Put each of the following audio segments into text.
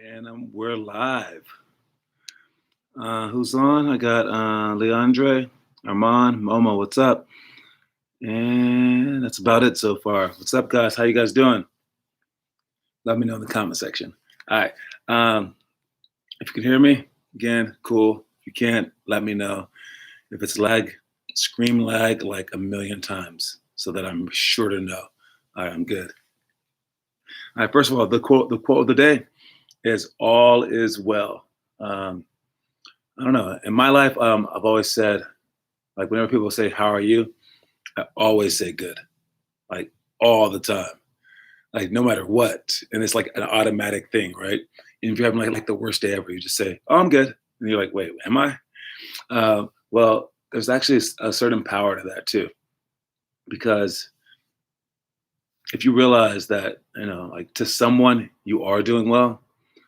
And we're live. Who's on? I got Leandre, Armand, Momo. What's up? And that's about it so far. What's up, guys? How you guys doing? Let me know in the comment section. All right. If you can hear me, again, cool. If you can't, let me know. If it's lag, scream lag like a million times so that I'm sure to know. All right, I'm good. All right. First of all, the quote of the day is "All is well." Um, I don't know. In my life, I've always said, like, whenever people say, "How are you?" I always say good, like all the time, like no matter what. And it's like an automatic thing, right? And if you're having like the worst day ever, you just say, "Oh, I'm good," and you're like, "Wait, am I?" Well, there's actually a certain power to that too, because if you realize that, like to someone you are doing well,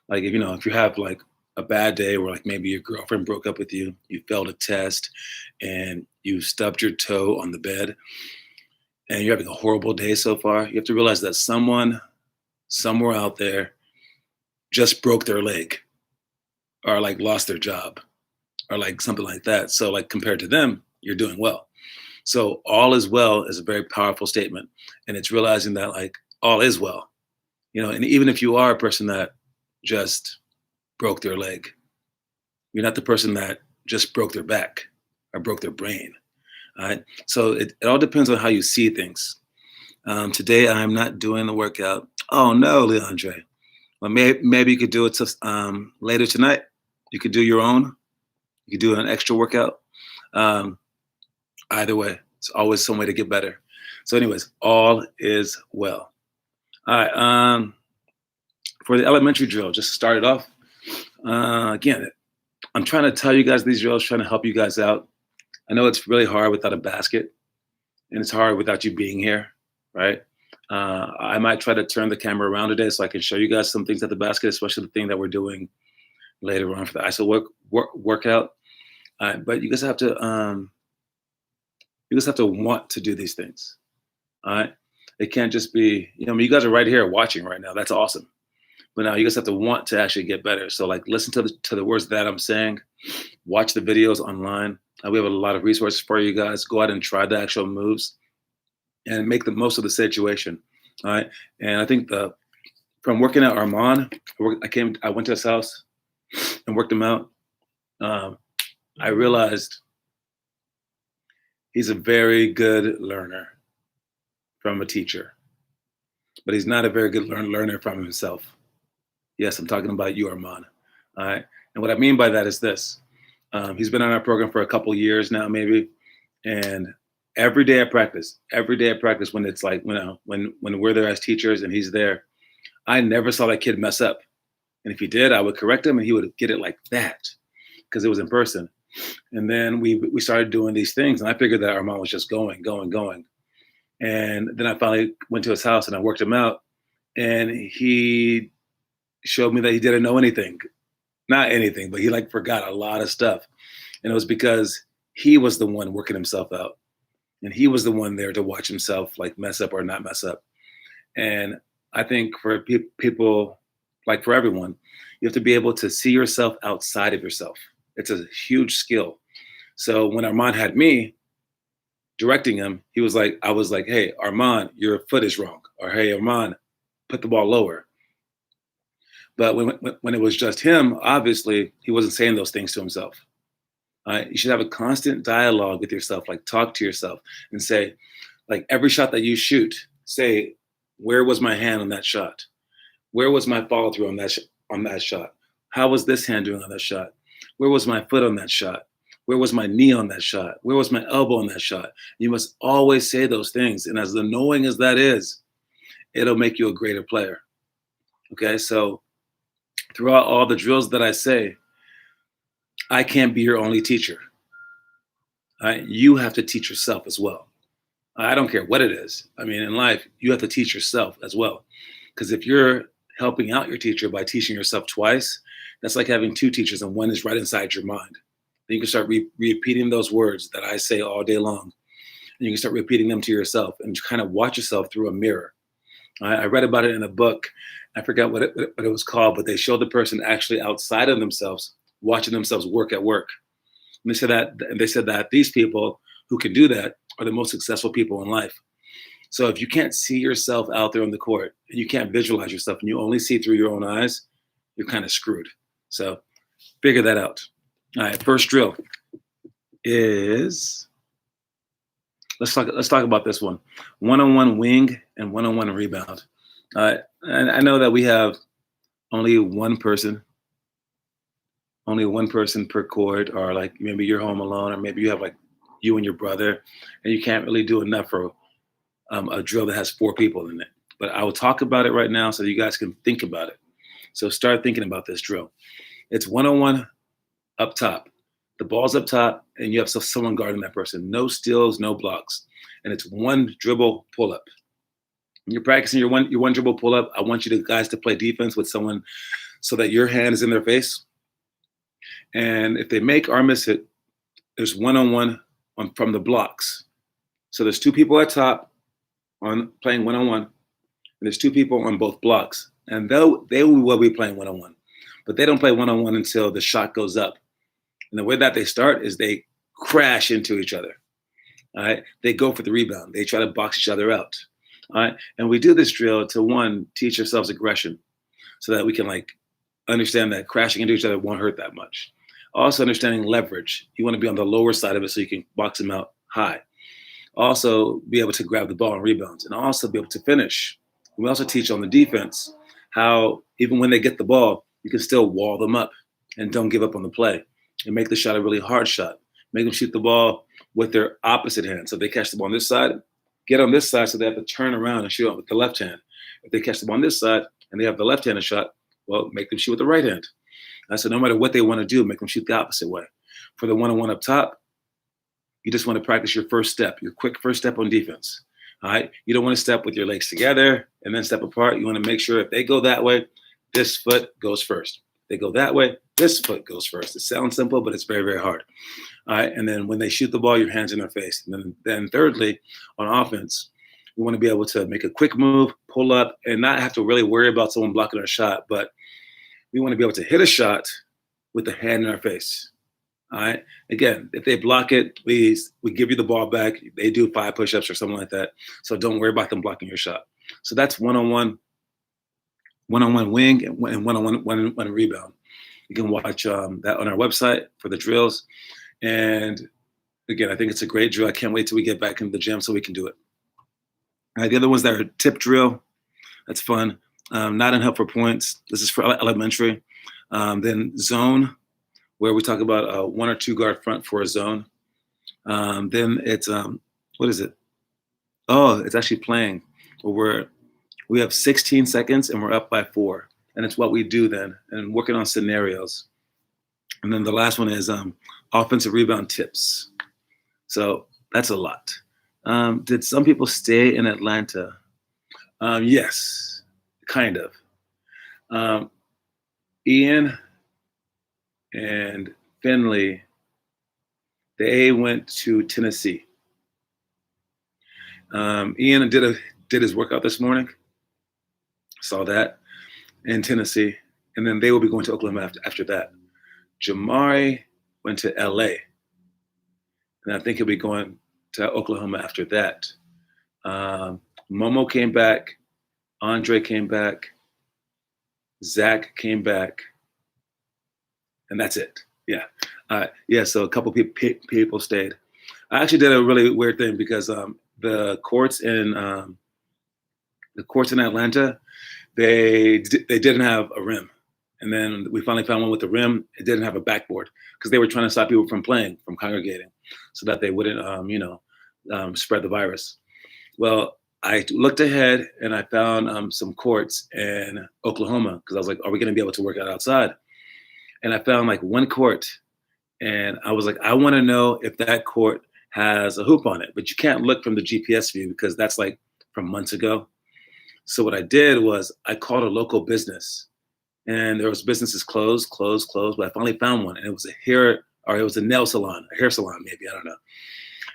like if you have like a bad day where like maybe your girlfriend broke up with you, you failed a test, and you stubbed your toe on the bed, and you're having a horrible day so far, you have to realize that someone somewhere out there just broke their leg or like lost their job or like something like that. So like compared to them, you're doing well. So all is well is a very powerful statement, and it's realizing that like all is well, and even if you are a person that just broke their leg, you're not the person that just broke their back or broke their brain. All right. So it all depends on how you see things. Today, I'm not doing the workout. Oh, no, Leandre. Well, maybe you could do it later tonight. You could do your own. You could do an extra workout. Um, Either way, it's always some way to get better. So, anyways, all is well. All right. For the elementary drill, just to start it off. Again, I'm trying to tell you guys these drills, trying to help you guys out. I know it's really hard without a basket, and it's hard without you being here, right? I might try to turn the camera around today so I can show you guys some things at the basket, especially the thing that we're doing later on for the ISO workout. But you just have to want to do these things. All right. It can't just be, you guys are right here watching right now. That's awesome. But now you just have to want to actually get better. So like listen to the words that I'm saying, watch the videos online. We have a lot of resources for you guys. Go out and try the actual moves and make the most of the situation. All right. And I think from working at Armand, I went to his house and worked him out. I realized he's a very good learner from a teacher, but he's not a very good learner from himself. Yes, I'm talking about you, Armand. All right. And what I mean by that is this. He's been on our program for a couple years now, maybe. And every day I practice, when it's like, when we're there as teachers and he's there, I never saw that kid mess up. And if he did, I would correct him and he would get it like that because it was in person. And then we started doing these things, and I figured that Armand was just going. And then I finally went to his house and I worked him out, and he showed me that he didn't know anything. Not anything, but he like forgot a lot of stuff. And it was because he was the one working himself out. And he was the one there to watch himself like mess up or not mess up. And I think for people, like for everyone, you have to be able to see yourself outside of yourself. It's a huge skill. So when Armand had me directing him, I was like, hey, Armand, your foot is wrong. Or hey, Armand, put the ball lower. But when it was just him, obviously, he wasn't saying those things to himself. You should have a constant dialogue with yourself, like talk to yourself and say, like every shot that you shoot, say, where was my hand on that shot? Where was my follow through on that shot? How was this hand doing on that shot? Where was my foot on that shot? Where was my knee on that shot? Where was my elbow on that shot? You must always say those things. And as annoying as that is, it'll make you a greater player. Okay, so throughout all the drills that I say, I can't be your only teacher. You have to teach yourself as well. I don't care what it is. I mean, in life, you have to teach yourself as well. Because if you're helping out your teacher by teaching yourself twice, that's like having two teachers and one is right inside your mind. Then you can start repeating those words that I say all day long. And you can start repeating them to yourself and kind of watch yourself through a mirror. I read about it in a book. I forgot what it was called, but they showed the person actually outside of themselves, watching themselves work at work. And they said that these people who can do that are the most successful people in life. So if you can't see yourself out there on the court and you can't visualize yourself and you only see through your own eyes, you're kind of screwed. So figure that out. All right, first drill is let's talk about this one. One-on-one wing and one-on-one rebound. And I know that we have only one person per court, or like maybe you're home alone, or maybe you have like you and your brother, and you can't really do enough for a drill that has 4 people in it. But I will talk about it right now so that you guys can think about it. So start thinking about this drill. It's one-on-one up top. The ball's up top, and you have someone guarding that person. No steals, no blocks, and it's one dribble pull up. When you're practicing your one dribble pull up, I want you guys to play defense with someone so that your hand is in their face. And if they make or miss it, there's one-on-one from the blocks. So there's 2 people at top on playing one-on-one, and there's 2 people on both blocks, and they will be playing one-on-one, but they don't play one-on-one until the shot goes up. And the way that they start is they crash into each other. All right, they go for the rebound. They try to box each other out. All right, and we do this drill to, one, teach ourselves aggression, so that we can like understand that crashing into each other won't hurt that much. Also, understanding leverage. You want to be on the lower side of it so you can box them out high. Also, be able to grab the ball and rebounds, and also be able to finish. We also teach on the defense how even when they get the ball, you can still wall them up and don't give up on the play and make the shot a really hard shot. Make them shoot the ball with their opposite hand. So if they catch the ball on this side, get on this side so they have to turn around and shoot with the left hand. If they catch the ball on this side and they have the left-handed shot, well, make them shoot with the right hand. So no matter what they want to do, make them shoot the opposite way. For the one-on-one up top, you just want to practice your first step, your quick first step on defense. All right. You don't want to step with your legs together and then step apart. You want to make sure if they go that way, this foot goes first. If they go that way, this foot goes first. It sounds simple, but it's very, very hard. All right. And then when they shoot the ball, your hands in their face. And then thirdly, on offense, you want to be able to make a quick move, pull up, and not have to really worry about someone blocking our shot. But we want to be able to hit a shot with the hand in our face. All right. Again, if they block it, we give you the ball back. They do 5 push-ups or something like that. So don't worry about them blocking your shot. So that's one-on-one wing and one-on-one rebound. You can watch that on our website for the drills. And again, I think it's a great drill. I can't wait till we get back into the gym so we can do it. All right. The other ones that are tip drill. That's fun. Not enough for points. This is for elementary. Then zone, where we talk about a 1 or 2 guard front for a zone. Then it's, what is it? Oh, it's actually playing. We have 16 seconds and we're up by 4. And it's what we do then, and working on scenarios. And then the last one is offensive rebound tips. So that's a lot. Did some people stay in Atlanta? Yes, kind of. Ian and Finley, they went to Tennessee. Ian did his workout this morning. Saw that in Tennessee, and then they will be going to Oklahoma after that. Jamari went to LA, and I think he'll be going to Oklahoma after that. Momo came back, Andre came back, Zach came back, and that's it. Yeah. Yeah, so a couple people stayed. I actually did a really weird thing because the courts in Atlanta, they didn't have a rim. And then we finally found one with a rim. It didn't have a backboard because they were trying to stop people from congregating, so that they wouldn't, spread the virus. Well, I looked ahead and I found some courts in Oklahoma because I was like, are we going to be able to work out outside? And I found like one court, and I was like, I want to know if that court has a hoop on it, but you can't look from the GPS view because that's like from months ago. So what I did was I called a local business, and there was businesses closed, but I finally found one, and it was a nail salon, a hair salon, maybe, I don't know.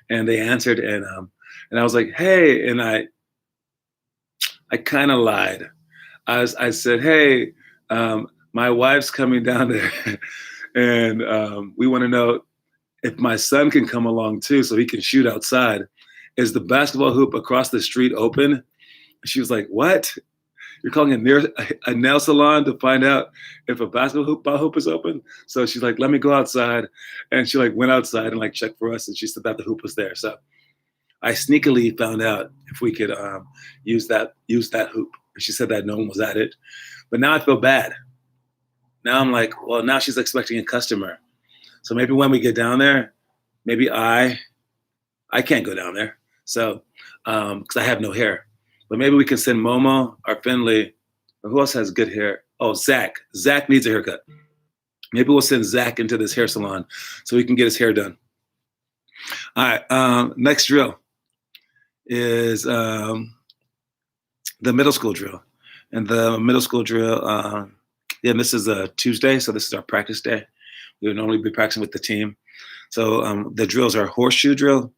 And they answered, and I was like, hey, and I kind of lied. I said, hey, my wife's coming down there, and we want to know if my son can come along too so he can shoot outside. Is the basketball hoop across the street open? She was like, what? You're calling a nail salon to find out if a basketball hoop is open? So she's like, let me go outside. And she like went outside and like checked for us, and she said that the hoop was there. So I sneakily found out if we could use that hoop. And she said that no one was at it. But now I feel bad. Now I'm like, well, now she's expecting a customer. So maybe when we get down there, maybe I can't go down there. So because I have no hair. But maybe we can send Momo or Finley, or who else has good hair? Oh, Zach. Zach needs a haircut. Maybe we'll send Zach into this hair salon so he can get his hair done. All right. Next drill is the middle school drill. And the middle school drill, this is a Tuesday, so this is our practice day. We would normally be practicing with the team. So the drills are horseshoe drill,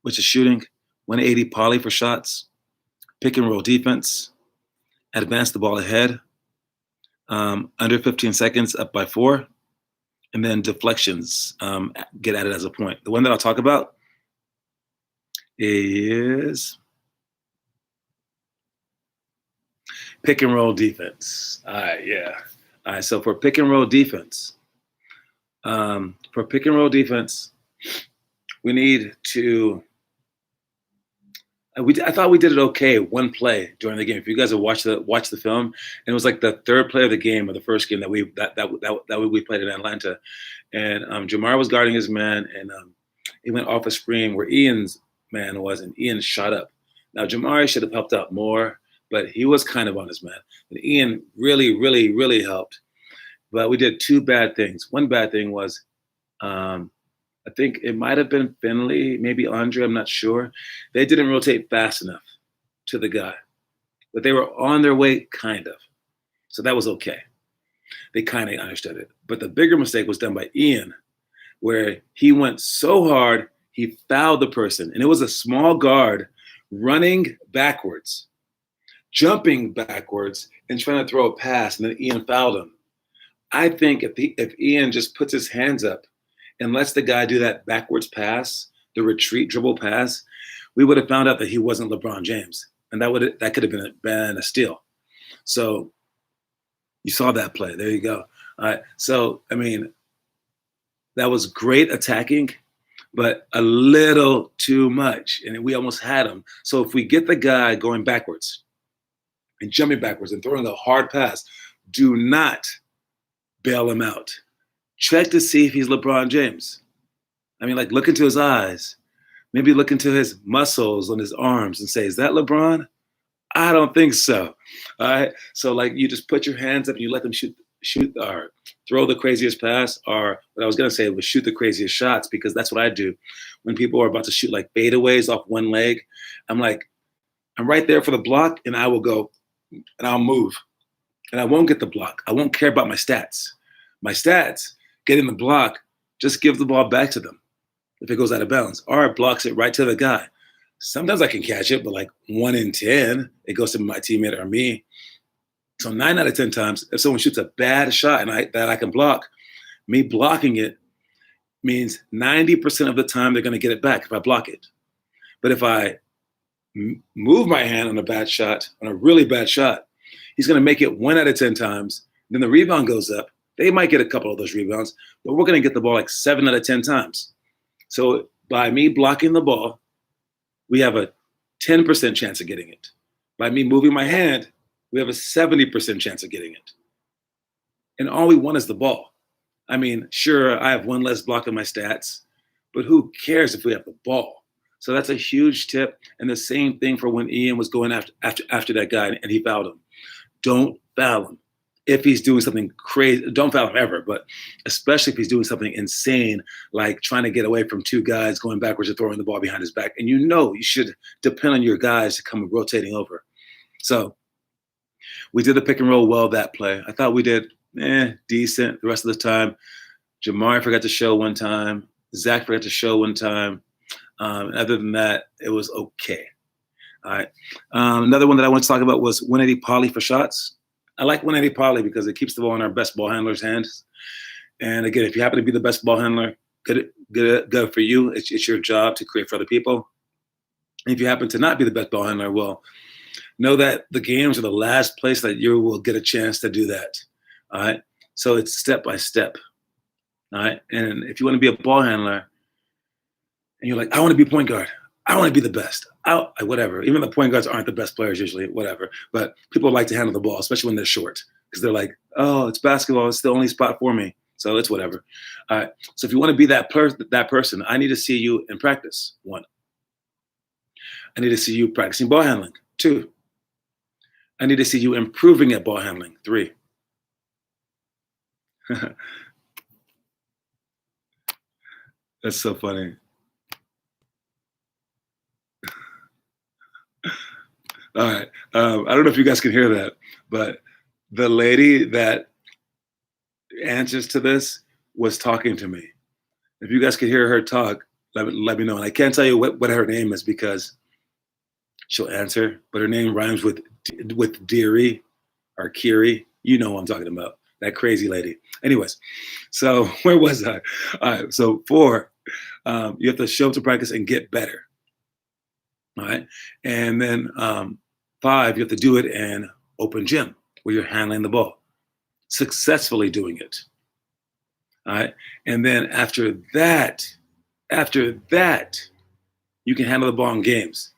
which is shooting, 180 poly for shots, pick and roll defense, advance the ball ahead, under 15 seconds, up by 4, and then deflections get added as a point. The one that I'll talk about is pick and roll defense. All right, yeah. All right, so for pick and roll defense, we need to. I thought we did it okay one play during the game. If you guys have watched the film, and it was like the third play of the game, or the first game that we played in Atlanta, and Jamar was guarding his man, and he went off a screen where Ian's man was, and Ian shot up. Now Jamar should have helped out more, but he was kind of on his man. And Ian really, really, really helped. But we did two bad things. One bad thing was, I think it might have been Finley, maybe Andre, I'm not sure. They didn't rotate fast enough to the guy, but they were on their way, kind of. So that was okay. They kind of understood it. But the bigger mistake was done by Ian, where he went so hard, he fouled the person. And it was a small guard running backwards, jumping backwards, and trying to throw a pass, and then Ian fouled him. I think if Ian just puts his hands up and lets the guy do that backwards pass, the retreat dribble pass, we would have found out that he wasn't LeBron James, and that could have been a steal. So you saw that play. There you go. All right. So I mean, that was great attacking, but a little too much, and we almost had him. So if we get the guy going backwards and jumping backwards and throwing a hard pass, do not bail him out. Check to see if he's LeBron James. I mean, like, look into his eyes. Maybe look into his muscles on his arms and say, is that LeBron? I don't think so. All right. So, like, you just put your hands up and you let them shoot or throw the craziest pass, or what I was going to say was shoot the craziest shots, because that's what I do. When people are about to shoot like fadeaways off one leg, I'm like, I'm right there for the block, and I will go and I'll move. And I won't get the block. I won't care about my stats. My stats, getting the block, just give the ball back to them if it goes out of bounds, or it blocks it right to the guy. Sometimes I can catch it, but like 1 in 10, it goes to my teammate or me. So 9 out of 10 times, if someone shoots a bad shot and that I can block, me blocking it means 90% of the time they're going to get it back if I block it. But if I move my hand on a bad shot, on a really bad shot, he's going to make it 1 out of 10 times. Then the rebound goes up. They might get a couple of those rebounds, but we're going to get the ball like 7 out of 10 times. So by me blocking the ball, we have a 10% chance of getting it. By me moving my hand, we have a 70% chance of getting it. And all we want is the ball. I mean, sure, I have one less block in my stats, but who cares if we have the ball? So that's a huge tip. And the same thing for when Ian was going after that guy and he fouled him. Don't foul him. If he's doing something crazy, don't foul him ever, but especially if he's doing something insane, like trying to get away from 2 guys going backwards and throwing the ball behind his back. And you should depend on your guys to come rotating over. So we did the pick and roll well that play. I thought we did decent the rest of the time. Jamari forgot to show one time. Zach forgot to show one time. Other than that, it was okay. All right. Another one that I want to talk about was 180 poly for shots. I like 180 poly because it keeps the ball in our best ball handler's hands. And again, if you happen to be the best ball handler, good for you. It's your job to create for other people. And if you happen to not be the best ball handler, well, know that the games are the last place that you will get a chance to do that. All right. So it's step by step. All right. And if you want to be a ball handler and you're like, I want to be point guard, I want to be the best. Whatever. Even the point guards aren't the best players usually, whatever. But people like to handle the ball, especially when they're short, because they're like, oh, it's basketball. It's the only spot for me. So it's whatever. All right. So if you want to be that person, I need to see you in practice. 1. I need to see you practicing ball handling. 2. I need to see you improving at ball handling. 3. That's so funny. All right. I don't know if you guys can hear that, but the lady that answers to this was talking to me. If you guys could hear her talk, let me know. And I can't tell you what her name is because she'll answer, but her name rhymes with Deary or Kiri. You know what I'm talking about. That crazy lady. Anyways, so where was I? All right. So 4, you have to show up to practice and get better. All right. And then 5, you have to do it in open gym where you're handling the ball, successfully doing it. All right. And then after that, you can handle the ball in games.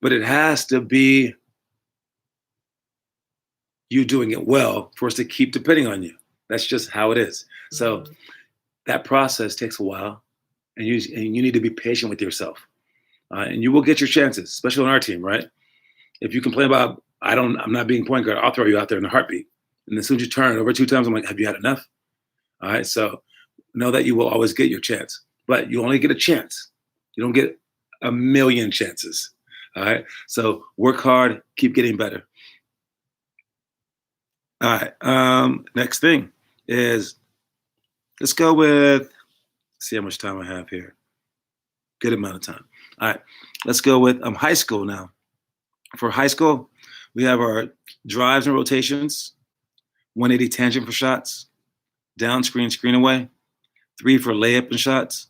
But it has to be you doing it well for us to keep depending on you. That's just how it is. So that process takes a while, and you need to be patient with yourself. And you will get your chances, especially on our team, right? If you complain about I'm not being point guard, I'll throw you out there in a heartbeat. And as soon as you turn over 2 times, I'm like, have you had enough? All right. So know that you will always get your chance, but you only get a chance. You don't get a million chances. All right. So work hard, keep getting better. All right. Next thing is let's go with, see how much time I have here. Good amount of time. All right. Let's go with high school now. For high school, we have our drives and rotations, 180 tangent for shots, down screen, screen away, 3 for layup and shots,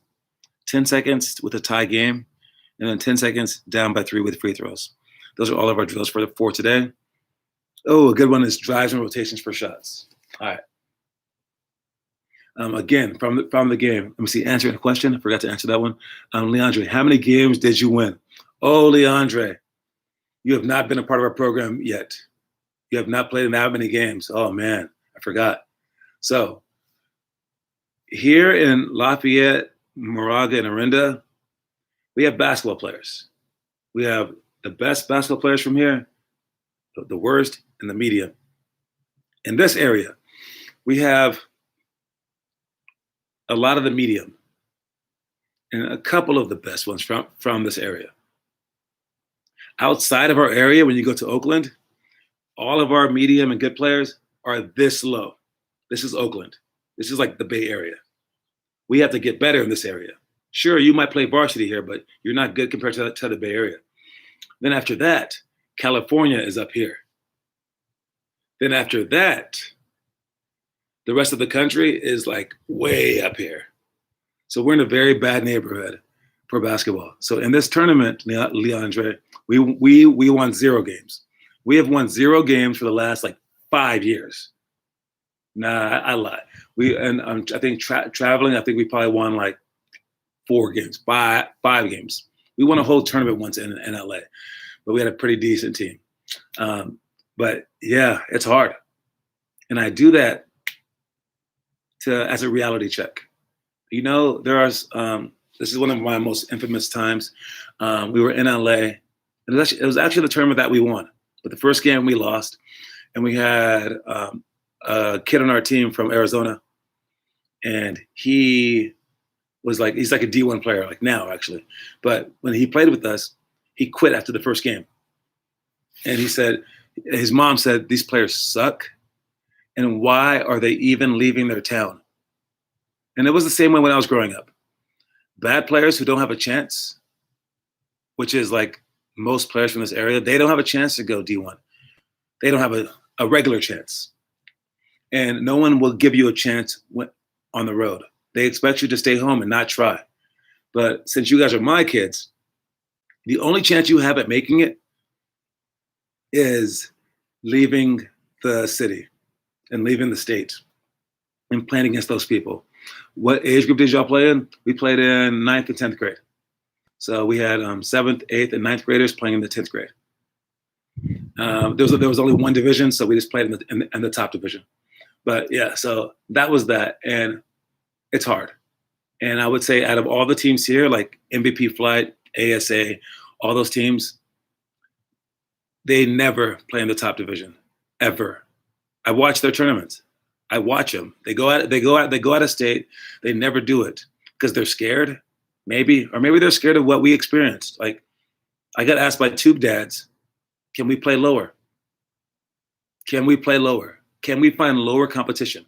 10 seconds with a tie game, and then 10 seconds down by 3 with free throws. Those are all of our drills for today. Oh, a good one is drives and rotations for shots. All right. Again, from the game, let me see, answering a question. I forgot to answer that one. Leandre, how many games did you win? Oh, Leandre, you have not been a part of our program yet. You have not played in that many games. Oh, man, I forgot. So here in Lafayette, Moraga, and Orinda, we have basketball players. We have the best basketball players from here, the worst, and the medium. In this area, we have a lot of the medium and a couple of the best ones from this area. Outside of our area, when you go to Oakland, all of our medium and good players are this low. This is Oakland. This is like the Bay Area. We have to get better in this area. Sure, you might play varsity here, but you're not good compared to the Bay Area. Then after that, California is up here. Then after that, the rest of the country is like way up here. So we're in a very bad neighborhood for basketball. So in this tournament, Leandre, we won 0 games. We have won 0 games for the last like 5 years. Nah, I lie. I think traveling, I think we probably won like 4 games, five games. We won a whole tournament once in LA, but we had a pretty decent team. But yeah, it's hard. And I do that as a reality check. You know, this is one of my most infamous times. We were in LA, and it was actually the tournament that we won. But the first game we lost, and we had a kid on our team from Arizona, and he's like a D1 player, like now actually. But when he played with us, he quit after the first game. And he said, his mom said, these players suck, and why are they even leaving their town? And it was the same way when I was growing up. Bad players who don't have a chance, which is like most players from this area, they don't have a chance to go D1. They don't have a regular chance. And no one will give you a chance on the road. They expect you to stay home and not try. But since you guys are my kids, the only chance you have at making it is leaving the city and leaving the state and playing against those people. What age group did y'all play in? We played in 9th and 10th grade. So we had 7th, 8th, and 9th graders playing in the 10th grade. There was only one division, so we just played in the top division. But yeah, so that was that, and it's hard. And I would say out of all the teams here, like MVP Flight, ASA, all those teams, they never play in the top division, ever. I watch their tournaments. I watch them. They go out of state. They never do it because they're scared, maybe, or maybe they're scared of what we experienced. Like, I got asked by tube dads, can we play lower? Can we play lower? Can we find lower competition?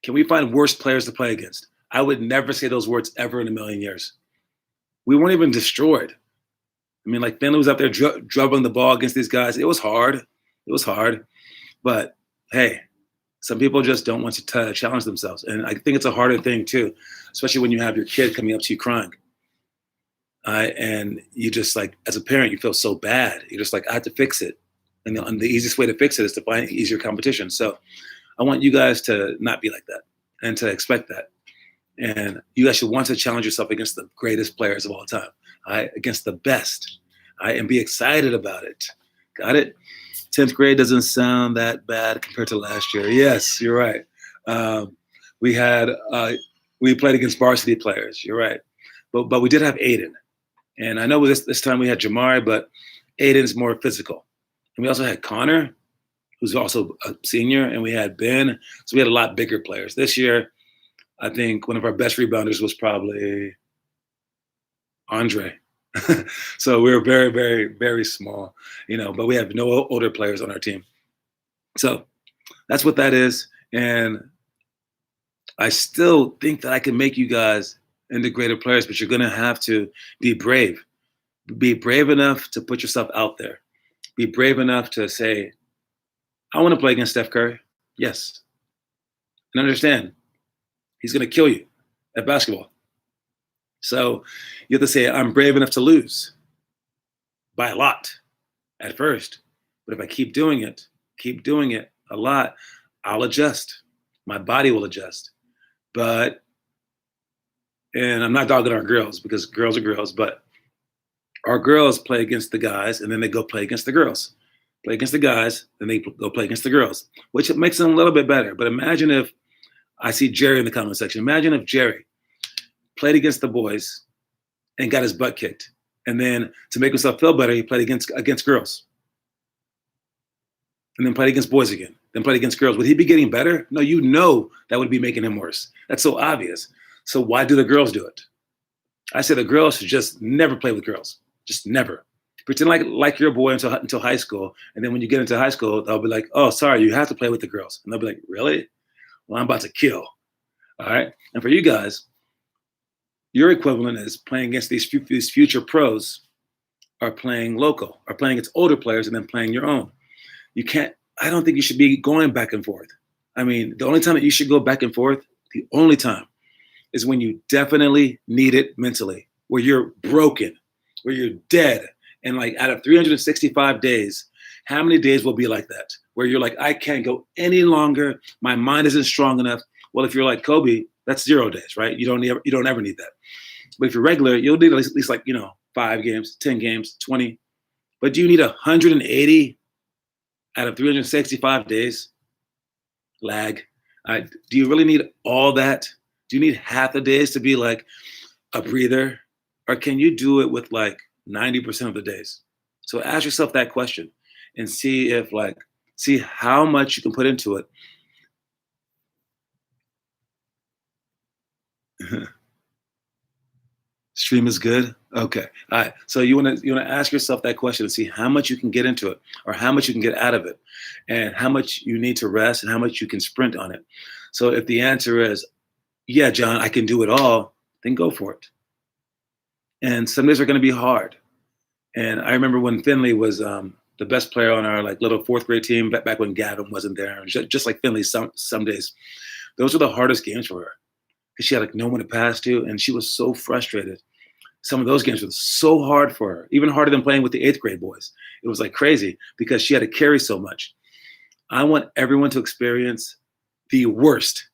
Can we find worse players to play against? I would never say those words ever in a million years. We weren't even destroyed. I mean, like, Finley was up there dribbling the ball against these guys. It was hard. It was hard. But hey, some people just don't want to challenge themselves. And I think it's a harder thing too, especially when you have your kid coming up to you crying. And you just, like, as a parent, you feel so bad. You're just like, I have to fix it. And the easiest way to fix it is to find easier competition. So I want you guys to not be like that and to expect that. And you guys should want to challenge yourself against the greatest players of all time, against the best, and be excited about it. Got it? 10th grade doesn't sound that bad compared to last year. Yes, you're right. We played against varsity players. You're right. But we did have Aiden. And I know this time we had Jamari, but Aiden's more physical. And we also had Connor, who's also a senior, and we had Ben. So we had a lot bigger players. This year, I think one of our best rebounders was probably Andre. So we were very, very, very small, but we have no older players on our team. So that's what that is. And I still think that I can make you guys into greater players, but you're going to have to be brave. Be brave enough to put yourself out there. Be brave enough to say, I want to play against Steph Curry. Yes. And understand, he's going to kill you at basketball. So you have to say, I'm brave enough to lose by a lot at first. But if I keep doing it a lot, I'll adjust. My body will adjust. And I'm not dogging our girls because girls are girls, but our girls play against the guys and then they go play against the girls. Play against the guys, then they go play against the girls, which makes them a little bit better. But imagine if, I see Jerry in the comment section, imagine if Jerry played against the boys and got his butt kicked. And then to make himself feel better, he played against girls. And then played against boys again. Then played against girls. Would he be getting better? No, that would be making him worse. That's so obvious. So why do the girls do it? I say the girls should just never play with girls. Just never. Pretend like you're a boy until high school. And then when you get into high school, they'll be like, oh, sorry, you have to play with the girls. And they'll be like, really? Well, I'm about to kill. All right? And for you guys, your equivalent is playing against these future pros are playing local, are playing against older players and then playing your own. I don't think you should be going back and forth. I mean, the only time that you should go back and forth, the only time is when you definitely need it mentally, where you're broken, where you're dead. And like out of 365 days, how many days will be like that? Where you're like, I can't go any longer. My mind isn't strong enough. Well, if you're like Kobe, that's 0 days, right? You don't ever need that. But if you're regular, you'll need at least 5 games, 10 games, 20. But do you need 180 out of 365 days? Lag. Do you really need all that? Do you need half the days to be like a breather? Or can you do it with like 90% of the days? So ask yourself that question and see how much you can put into it. Stream is good. Okay. All right. So you want to ask yourself that question and see how much you can get into it, or how much you can get out of it, and how much you need to rest and how much you can sprint on it. So if the answer is, yeah, John, I can do it all, then go for it. And some days are going to be hard. And I remember when Finley was the best player on our like little fourth grade team back when Gavin wasn't there. Just like Finley, some days those were the hardest games for her because she had like no one to pass to, and she was so frustrated. Some of those games were so hard for her, even harder than playing with the eighth grade boys. It was like crazy because she had to carry so much. I want everyone to experience the worst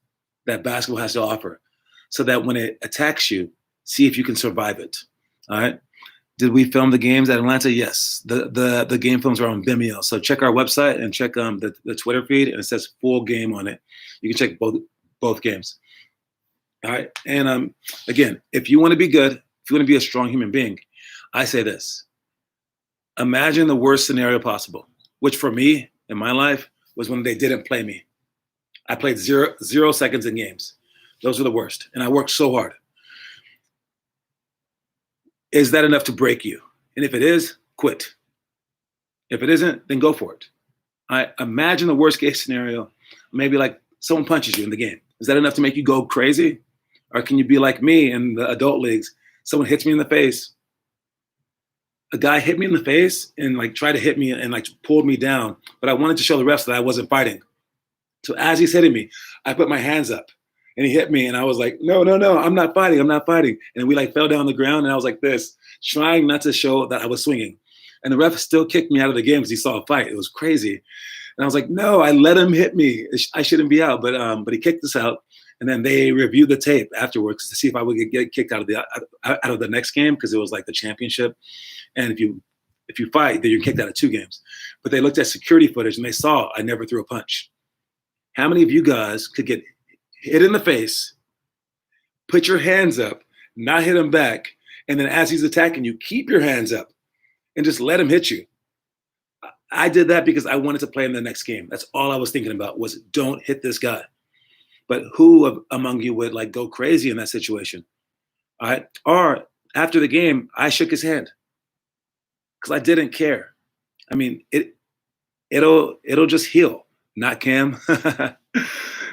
that basketball has to offer so that when it attacks you, see if you can survive it. All right. Did we film the games at Atlanta? Yes. The game films are on Vimeo. So check our website and check the Twitter feed, and it says full game on it. You can check both games. All right. And again, if you want to be good, if you want to be a strong human being, I say this. Imagine the worst scenario possible, which for me in my life was when they didn't play me. I played zero seconds in games. Those were the worst. And I worked so hard. Is that enough to break you? And if it is, quit. If it isn't, then go for it. I imagine the worst case scenario, maybe like someone punches you in the game. Is that enough to make you go crazy? Or can you be like me in the adult leagues? Someone hits me in the face. A guy hit me in the face and like tried to hit me and like pulled me down. But I wanted to show the refs that I wasn't fighting. So as he's hitting me, I put my hands up and he hit me and I was like, no, I'm not fighting. And we like fell down on the ground and I was like this, trying not to show that I was swinging. And the ref still kicked me out of the game because he saw a fight. It was crazy. And I was like, no, I let him hit me. I shouldn't be out. But he kicked us out. And then they reviewed the tape afterwards to see if I would get kicked out of the next game because it was like the championship. And if you fight, then you're kicked out of 2 games. But they looked at security footage and they saw I never threw a punch. How many of you guys could get hit in the face, put your hands up, not hit him back, and then as he's attacking you, keep your hands up and just let him hit you? I did that because I wanted to play in the next game. That's all I was thinking about was don't hit this guy. But who among you would like go crazy in that situation? All right. Or after the game, I shook his hand because I didn't care. I mean, it'll just heal, not Cam.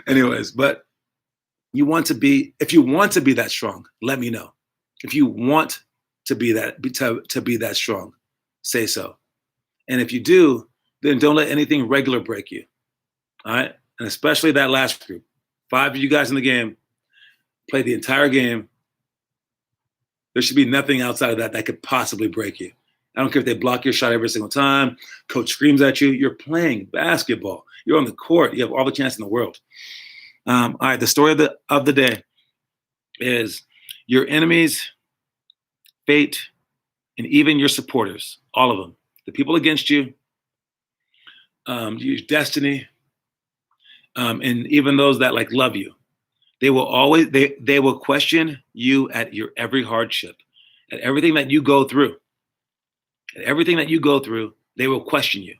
Anyways, but if you want to be that strong, let me know. If you want to be that strong, say so. And if you do, then don't let anything regular break you. All right. And especially that last group. 5 of you guys in the game played the entire game. There should be nothing outside of that could possibly break you. I don't care if they block your shot every single time. Coach screams at you. You're playing basketball. You're on the court. You have all the chance in the world. All right. The story of the day is your enemies, fate, and even your supporters, all of them, the people against you, your destiny, and even those that like love you, they will question you at your every hardship, at everything that you go through. At everything that you go through, they will question you.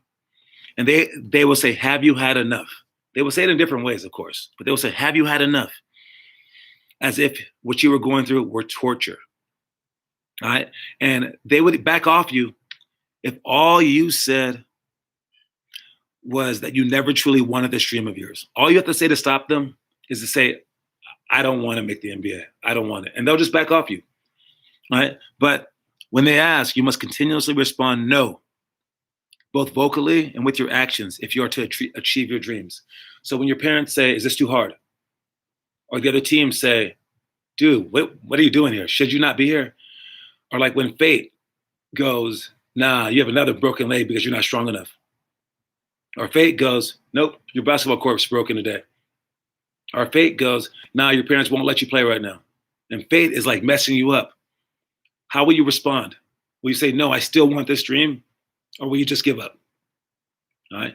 And they will say, have you had enough? They will say it in different ways, of course, but they will say, have you had enough? As if what you were going through were torture. All right. And they would back off you if all you said was that you never truly wanted this dream of yours. All you have to say to stop them is to say, I don't want to make the NBA. I don't want it. And they'll just back off you. All right. But when they ask, you must continuously respond no, both vocally and with your actions if you are to achieve your dreams. So when your parents say, is this too hard? Or the other team say, dude, what are you doing here? Should you not be here? Or like when fate goes, nah, you have another broken leg because you're not strong enough. Or fate goes, nope, your basketball court is broken today. Or fate goes, nah, your parents won't let you play right now. And fate is like messing you up. How will you respond? Will you say, no, I still want this dream? Or will you just give up? All right.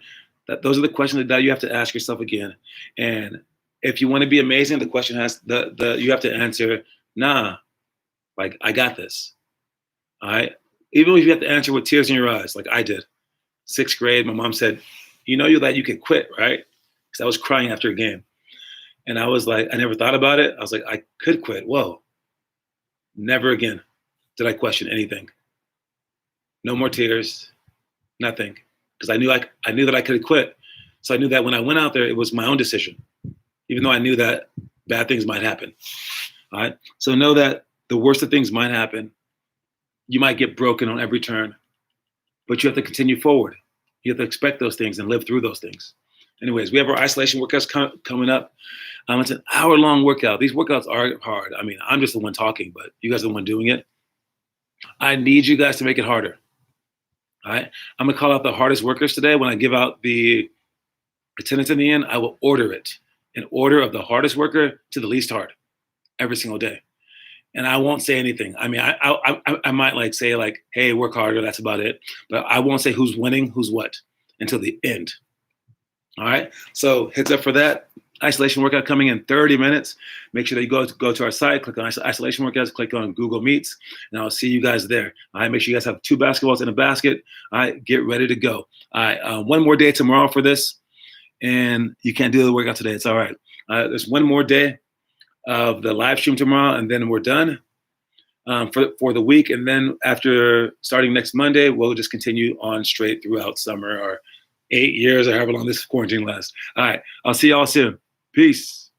Those are the questions that you have to ask yourself again. And if you want to be amazing, the question you have to answer, nah, like I got this. All right. Even if you have to answer with tears in your eyes, like I did. 6th grade, my mom said, you know that you could quit, right? Because I was crying after a game. And I was like, I never thought about it. I was like, I could quit. Whoa. Never again did I question anything. No more tears, nothing. Because I knew that I could quit. So I knew that when I went out there, it was my own decision, even though I knew that bad things might happen. All right. So know that the worst of things might happen. You might get broken on every turn. but you have to continue forward. You have to expect those things and live through those things. Anyways, we have our isolation workouts coming up. It's an hour-long workout. These workouts are hard. I mean, I'm just the one talking, but you guys are the one doing it. I need you guys to make it harder. All right? I'm going to call out the hardest workers today. When I give out the attendance in the end, I will order it in order of the hardest worker to the least hard every single day. And I won't say anything. I mean, I might like say like, hey, work harder. That's about it. But I won't say who's winning, who's what until the end. All right. So heads up for that. Isolation workout coming in 30 minutes. Make sure that you go to our site, click on isolation workouts, click on Google Meets, and I'll see you guys there. All right. Make sure you guys have 2 basketballs in a basket. All right. Get ready to go. All right. One more day tomorrow for this. And you can't do the workout today. It's all right. There's one more day of the live stream tomorrow, and then we're done for the week. And then after starting next Monday, we'll just continue on straight throughout summer or 8 years or however long this quarantine lasts. All right. I'll see y'all soon. Peace.